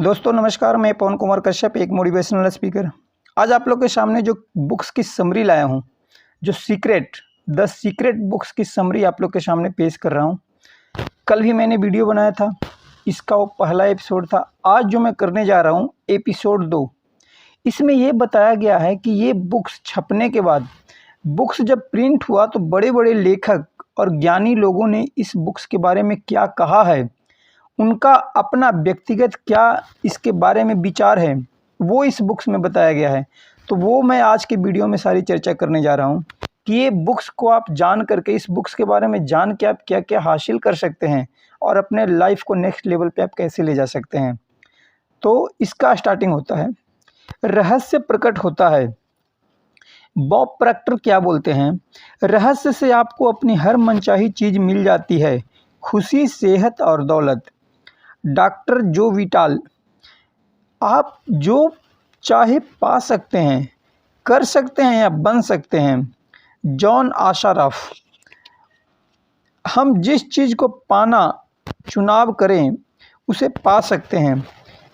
दोस्तों नमस्कार, मैं पवन कुमार कश्यप, एक मोटिवेशनल स्पीकर। आज आप लोग के सामने जो बुक्स की समरी लाया हूँ, जो द सीक्रेट बुक्स की समरी आप लोग के सामने पेश कर रहा हूँ। कल भी मैंने वीडियो बनाया था, इसका वो पहला एपिसोड था। आज जो मैं करने जा रहा हूँ एपिसोड 2, इसमें ये बताया गया है कि ये बुक्स छपने के बाद, बुक्स जब प्रिंट हुआ तो बड़े बड़े लेखक और ज्ञानी लोगों ने इस बुक्स के बारे में क्या कहा है, उनका अपना व्यक्तिगत क्या इसके बारे में विचार है, वो इस बुक्स में बताया गया है। तो वो मैं आज के वीडियो में सारी चर्चा करने जा रहा हूँ कि ये बुक्स को आप जान करके, इस बुक्स के बारे में जान के आप क्या क्या हासिल कर सकते हैं और अपने लाइफ को नेक्स्ट लेवल पे आप कैसे ले जा सकते हैं। तो इसका स्टार्टिंग होता है, रहस्य प्रकट होता है। बॉब प्रॉक्टर क्या बोलते हैं? रहस्य से आपको अपनी हर मनचाही चीज़ मिल जाती है, खुशी, सेहत और दौलत। डॉक्टर जो विटाल, आप जो चाहे पा सकते हैं, कर सकते हैं या बन सकते हैं। जॉन आशारफ, हम जिस चीज़ को पाना चुनाव करें उसे पा सकते हैं,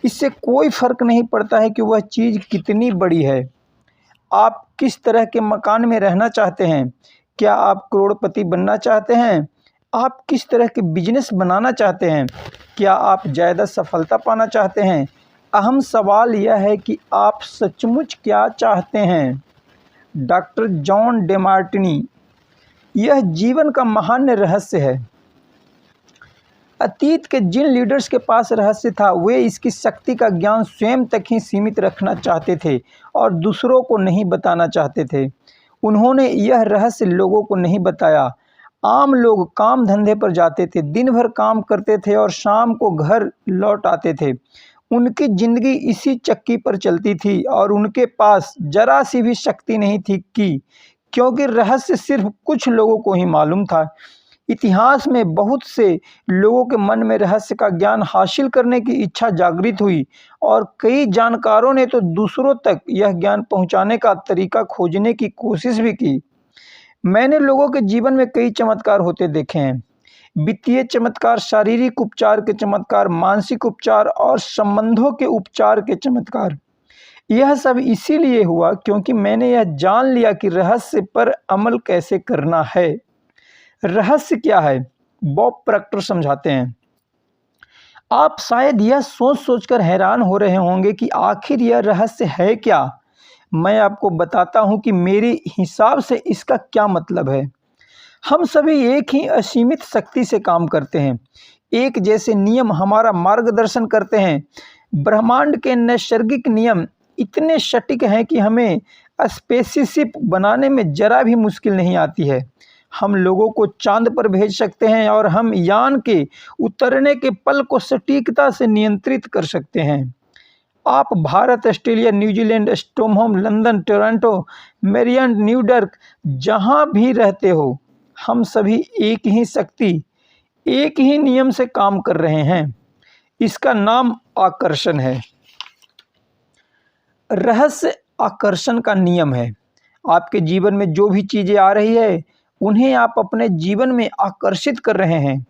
इससे कोई फ़र्क नहीं पड़ता है कि वह चीज़ कितनी बड़ी है। आप किस तरह के मकान में रहना चाहते हैं? क्या आप करोड़पति बनना चाहते हैं? आप किस तरह के बिजनेस बनाना चाहते हैं? क्या आप ज़्यादा सफलता पाना चाहते हैं? अहम सवाल यह है कि आप सचमुच क्या चाहते हैं। डॉक्टर जॉन डेमार्टिनी, यह जीवन का महान रहस्य है। अतीत के जिन लीडर्स के पास रहस्य था, वे इसकी शक्ति का ज्ञान स्वयं तक ही सीमित रखना चाहते थे और दूसरों को नहीं बताना चाहते थे। उन्होंने यह रहस्य लोगों को नहीं बताया। आम लोग काम धंधे पर जाते थे, दिन भर काम करते थे और शाम को घर लौट आते थे। उनकी ज़िंदगी इसी चक्की पर चलती थी और उनके पास जरा सी भी शक्ति नहीं थी क्योंकि रहस्य सिर्फ कुछ लोगों को ही मालूम था। इतिहास में बहुत से लोगों के मन में रहस्य का ज्ञान हासिल करने की इच्छा जागृत हुई और कई जानकारों ने तो दूसरों तक यह ज्ञान पहुंचाने का तरीका खोजने की कोशिश भी की। मैंने लोगों के जीवन में कई चमत्कार होते देखे हैं। वित्तीय चमत्कार, शारीरिक उपचार के चमत्कार, मानसिक उपचार और संबंधों के उपचार के चमत्कार। यह सब इसीलिए हुआ क्योंकि मैंने यह जान लिया कि रहस्य पर अमल कैसे करना है। रहस्य क्या है? बॉब प्रॉक्टर समझाते हैं। आप शायद यह सोच सोचकर हैरान हो रहे होंगे कि आखिर यह रहस्य है क्या। मैं आपको बताता हूं कि मेरे हिसाब से इसका क्या मतलब है। हम सभी एक ही असीमित शक्ति से काम करते हैं, एक जैसे नियम हमारा मार्गदर्शन करते हैं। ब्रह्मांड के नैसर्गिक नियम इतने सटीक हैं कि हमें स्पेसशिप बनाने में जरा भी मुश्किल नहीं आती है। हम लोगों को चांद पर भेज सकते हैं और हम यान के उतरने के पल को सटीकता से नियंत्रित कर सकते हैं। आप Bharat, Australia, New Zealand, Stockholm, London, Toronto, Maryland, New York, जहाँ भी रहते हो, हम सभी एक ही शक्ति, एक ही नियम से काम कर रहे हैं। इसका नाम आकर्षण है। रहस्य आकर्षण का नियम है। आपके जीवन में जो भी चीज़ें आ रही है, उन्हें आप अपने जीवन में आकर्षित कर रहे हैं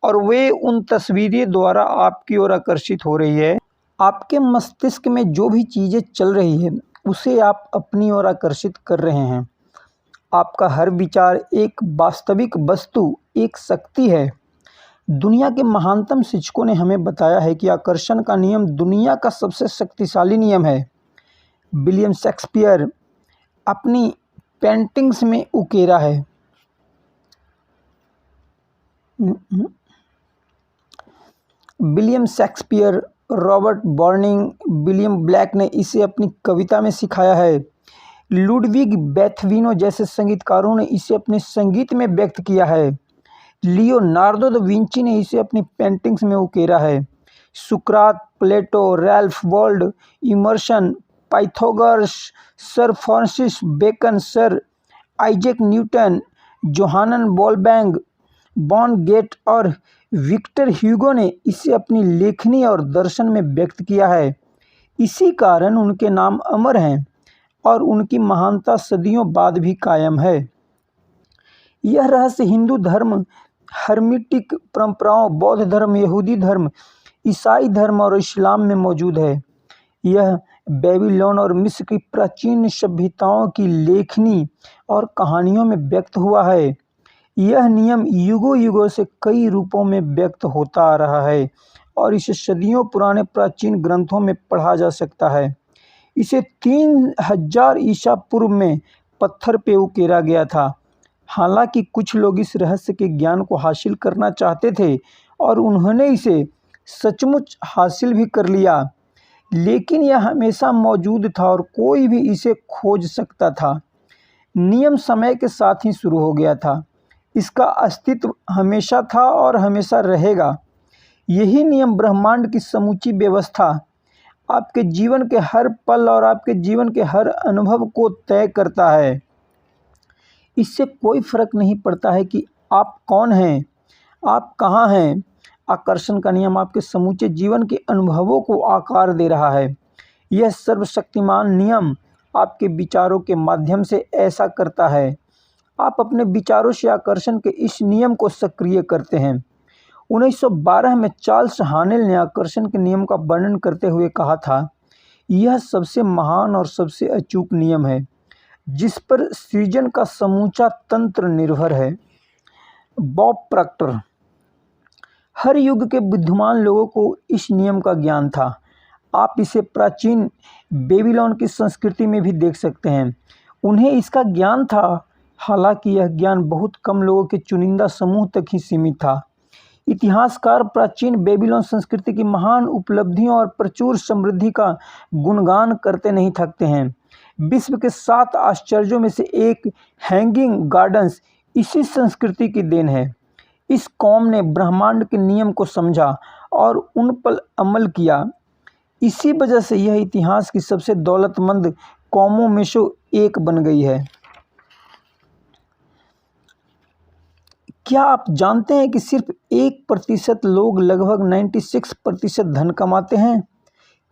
और वे उन तस्वीरों द्वारा आपकी ओर आकर्षित हो रही है। आपके मस्तिष्क में जो भी चीज़ें चल रही है, उसे आप अपनी ओर आकर्षित कर रहे हैं। आपका हर विचार एक वास्तविक वस्तु, एक शक्ति है। दुनिया के महानतम शिक्षकों ने हमें बताया है कि आकर्षण का नियम दुनिया का सबसे शक्तिशाली नियम है। विलियम शेक्सपियर अपनी पेंटिंग्स में उकेरा है। William Shakespeare, Robert burning, William black ने इसे अपनी कविता में सिखाया है। लुडविग बेथविनो जैसे संगीतकारों ने इसे अपने संगीत में व्यक्त किया है। लियोनार्डो दा विंची ने इसे अपनी पेंटिंग्स में उकेरा है। सुकरात, Plato, Ralph Waldo Emerson, Pythagoras, sir Francis Bacon, sir Isaac Newton, Johann Wolfgang von Goethe और विक्टर ह्यूगो ने इसे अपनी लेखनी और दर्शन में व्यक्त किया है। इसी कारण उनके नाम अमर हैं और उनकी महानता सदियों बाद भी कायम है। यह रहस्य हिंदू धर्म, हर्मिटिक परंपराओं, बौद्ध धर्म, यहूदी धर्म, ईसाई धर्म और इस्लाम में मौजूद है। यह बेबीलोन और मिस्र की प्राचीन सभ्यताओं की लेखनी और कहानियों में व्यक्त हुआ है। यह नियम युगों युगों से कई रूपों में व्यक्त होता आ रहा है और इसे सदियों पुराने प्राचीन ग्रंथों में पढ़ा जा सकता है। इसे 3000 ईसा पूर्व में पत्थर पे उकेरा गया था। हालांकि कुछ लोग इस रहस्य के ज्ञान को हासिल करना चाहते थे और उन्होंने इसे सचमुच हासिल भी कर लिया, लेकिन यह हमेशा मौजूद था और कोई भी इसे खोज सकता था। नियम समय के साथ ही शुरू हो गया था। इसका अस्तित्व हमेशा था और हमेशा रहेगा। यही नियम ब्रह्मांड की समूची व्यवस्था, आपके जीवन के हर पल और आपके जीवन के हर अनुभव को तय करता है। इससे कोई फर्क नहीं पड़ता है कि आप कौन हैं, आप कहाँ हैं। आकर्षण का नियम आपके समूचे जीवन के अनुभवों को आकार दे रहा है। यह सर्वशक्तिमान नियम आपके विचारों के माध्यम से ऐसा करता है। आप अपने विचारों से आकर्षण के इस नियम को सक्रिय करते हैं। 1912 में चार्ल्स हानेल ने आकर्षण के नियम का वर्णन करते हुए कहा था, यह सबसे महान और सबसे अचूक नियम है जिस पर सृजन का समूचा तंत्र निर्भर है। Bob Procter. हर युग के बुद्धिमान लोगों को इस नियम का ज्ञान था। आप इसे प्राचीन बेबीलोन की संस्कृति में भी देख सकते हैं। उन्हें इसका ज्ञान था, हालांकि यह ज्ञान बहुत कम लोगों के चुनिंदा समूह तक ही सीमित था। इतिहासकार प्राचीन बेबीलोन संस्कृति की महान उपलब्धियों और प्रचुर समृद्धि का गुणगान करते नहीं थकते हैं। विश्व के 7 आश्चर्यों में से एक हैंगिंग गार्डन्स इसी संस्कृति की देन है। इस कौम ने ब्रह्मांड के नियम को समझा और उन पर अमल किया। इसी वजह से यह इतिहास की सबसे दौलतमंद कौमों में से एक बन गई है। क्या आप जानते हैं कि सिर्फ 1% लोग लगभग 96% धन कमाते हैं?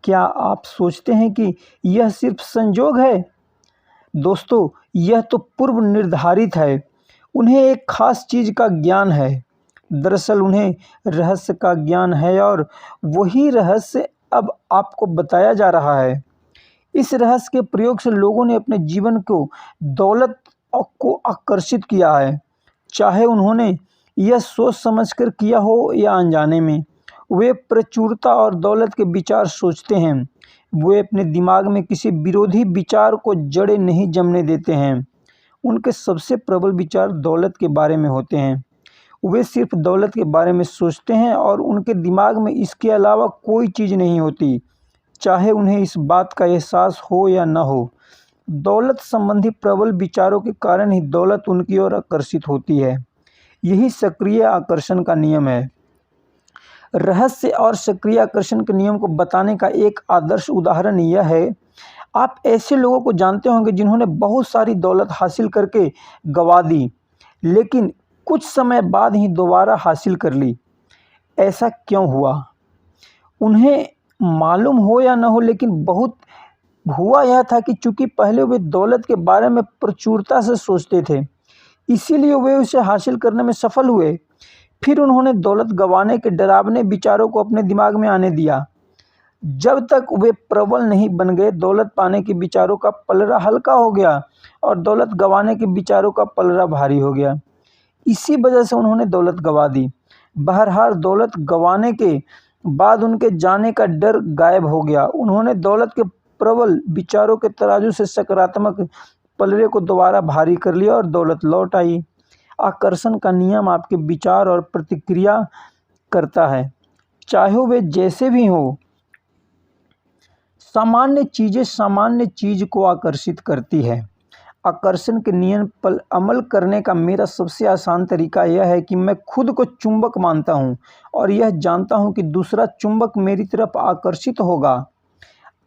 क्या आप सोचते हैं कि यह सिर्फ संजोग है? दोस्तों, यह तो पूर्व निर्धारित है। उन्हें एक खास चीज़ का ज्ञान है। दरअसल उन्हें रहस्य का ज्ञान है और वही रहस्य अब आपको बताया जा रहा है। इस रहस्य के प्रयोग से लोगों ने अपने जीवन को दौलत को आकर्षित किया है, चाहे उन्होंने यह सोच समझकर किया हो या अनजाने में। वे प्रचुरता और दौलत के विचार सोचते हैं। वे अपने दिमाग में किसी विरोधी विचार को जड़ें नहीं जमने देते हैं। उनके सबसे प्रबल विचार दौलत के बारे में होते हैं। वे सिर्फ दौलत के बारे में सोचते हैं और उनके दिमाग में इसके अलावा कोई चीज़ नहीं होती, चाहे उन्हें इस बात का एहसास हो या न हो। दौलत संबंधी प्रबल विचारों के कारण ही दौलत उनकी ओर आकर्षित होती है। यही सक्रिय आकर्षण का नियम है। रहस्य और सक्रिय आकर्षण के नियम को बताने का एक आदर्श उदाहरण यह है, आप ऐसे लोगों को जानते होंगे जिन्होंने बहुत सारी दौलत हासिल करके गंवा दी, लेकिन कुछ समय बाद ही दोबारा हासिल कर ली। ऐसा क्यों हुआ? उन्हें मालूम हो या न हो, लेकिन बहुत हुआ यह था कि चूंकि पहले वे दौलत के बारे में प्रचुरता से सोचते थे, इसीलिए वे उसे हासिल करने में सफल हुए। फिर उन्होंने दौलत गंवाने के डरावने विचारों को अपने दिमाग में आने दिया। जब तक वे प्रबल नहीं बन गए, दौलत पाने के विचारों का पलड़ा हल्का हो गया और दौलत गंवाने के विचारों का पलड़ा भारी हो गया। इसी वजह से उन्होंने दौलत गंवा दी। बहरहाल दौलत गंवाने के बाद उनके जाने का डर गायब हो गया। उन्होंने दौलत के प्रबल विचारों के तराजू से सकारात्मक पलड़े को दोबारा भारी कर लिया और दौलत लौट आई। आकर्षण का नियम आपके विचार और प्रतिक्रिया करता है, चाहे वे जैसे भी हो। सामान्य चीज़ें सामान्य चीज़ को आकर्षित करती है। आकर्षण के नियम पर अमल करने का मेरा सबसे आसान तरीका यह है कि मैं खुद को चुंबक मानता हूँ और यह जानता हूँ कि दूसरा चुंबक मेरी तरफ आकर्षित होगा।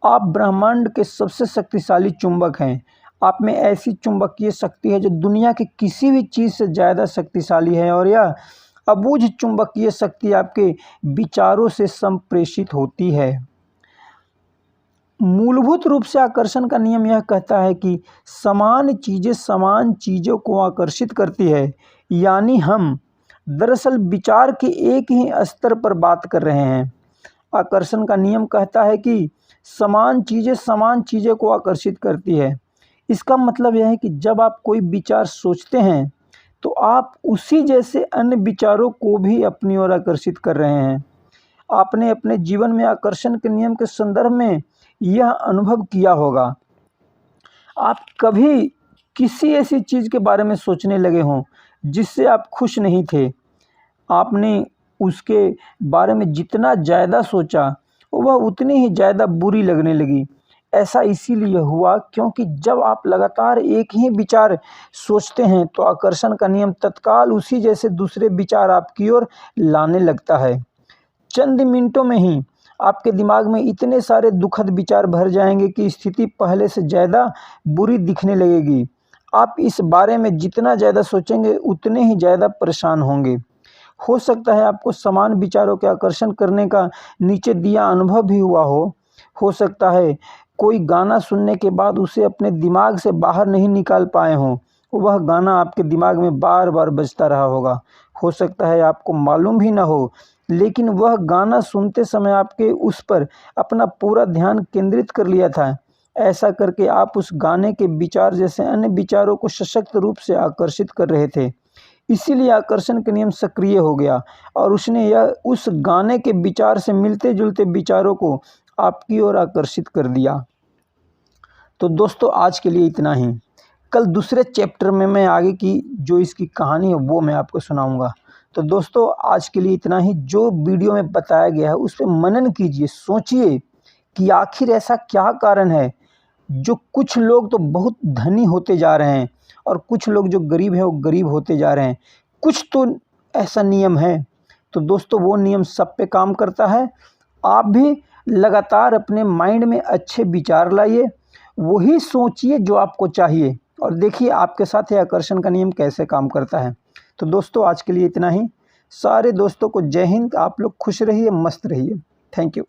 आप ब्रह्मांड के सबसे शक्तिशाली चुंबक हैं। आप में ऐसी चुंबकीय शक्ति है जो दुनिया की किसी भी चीज़ से ज़्यादा शक्तिशाली है और यह अबूझ चुंबकीय शक्ति आपके विचारों से संप्रेषित होती है। मूलभूत रूप से आकर्षण का नियम यह कहता है कि समान चीज़ें समान चीज़ों को आकर्षित करती है, यानी हम दरअसल विचार के एक ही स्तर पर बात कर रहे हैं। आकर्षण का नियम कहता है कि समान चीज़ें को आकर्षित करती है। इसका मतलब यह है कि जब आप कोई विचार सोचते हैं तो आप उसी जैसे अन्य विचारों को भी अपनी ओर आकर्षित कर रहे हैं। आपने अपने जीवन में आकर्षण के नियम के संदर्भ में यह अनुभव किया होगा। आप कभी किसी ऐसी चीज़ के बारे में सोचने लगे हों जिससे आप खुश नहीं थे, आपने उसके बारे में जितना ज़्यादा सोचा वह उतनी ही ज़्यादा बुरी लगने लगी। ऐसा इसीलिए हुआ क्योंकि जब आप लगातार एक ही विचार सोचते हैं तो आकर्षण का नियम तत्काल उसी जैसे दूसरे विचार आपकी ओर लाने लगता है। चंद मिनटों में ही आपके दिमाग में इतने सारे दुखद विचार भर जाएंगे कि स्थिति पहले से ज़्यादा बुरी दिखने लगेगी। आप इस बारे में जितना ज़्यादा सोचेंगे उतने ही ज़्यादा परेशान होंगे। हो सकता है आपको समान विचारों के आकर्षण करने का नीचे दिया अनुभव भी हुआ हो सकता है कोई गाना सुनने के बाद उसे अपने दिमाग से बाहर नहीं निकाल पाए हों, वह गाना आपके दिमाग में बार बार बजता रहा होगा। हो सकता है आपको मालूम भी ना हो, लेकिन वह गाना सुनते समय आपके उस पर अपना पूरा ध्यान केंद्रित कर लिया था। ऐसा करके आप उस गाने के विचार जैसे अन्य विचारों को सशक्त रूप से आकर्षित कर रहे थे। इसीलिए आकर्षण का नियम सक्रिय हो गया और उसने यह उस गाने के विचार से मिलते जुलते विचारों को आपकी ओर आकर्षित कर दिया। तो दोस्तों आज के लिए इतना ही। कल दूसरे चैप्टर में मैं आगे की जो इसकी कहानी है वो मैं आपको सुनाऊंगा। तो दोस्तों आज के लिए इतना ही। जो वीडियो में बताया गया है उस पर मनन कीजिए, सोचिए कि आखिर ऐसा क्या कारण है जो कुछ लोग तो बहुत धनी होते जा रहे हैं और कुछ लोग जो गरीब हैं वो गरीब होते जा रहे हैं। कुछ तो ऐसा नियम है। तो दोस्तों वो नियम सब पे काम करता है। आप भी लगातार अपने माइंड में अच्छे विचार लाइए, वही सोचिए जो आपको चाहिए और देखिए आपके साथ ये आकर्षण का नियम कैसे काम करता है। तो दोस्तों आज के लिए इतना ही। सारे दोस्तों को जय हिंद। आप लोग खुश रहिए, मस्त रहिए। Thank you.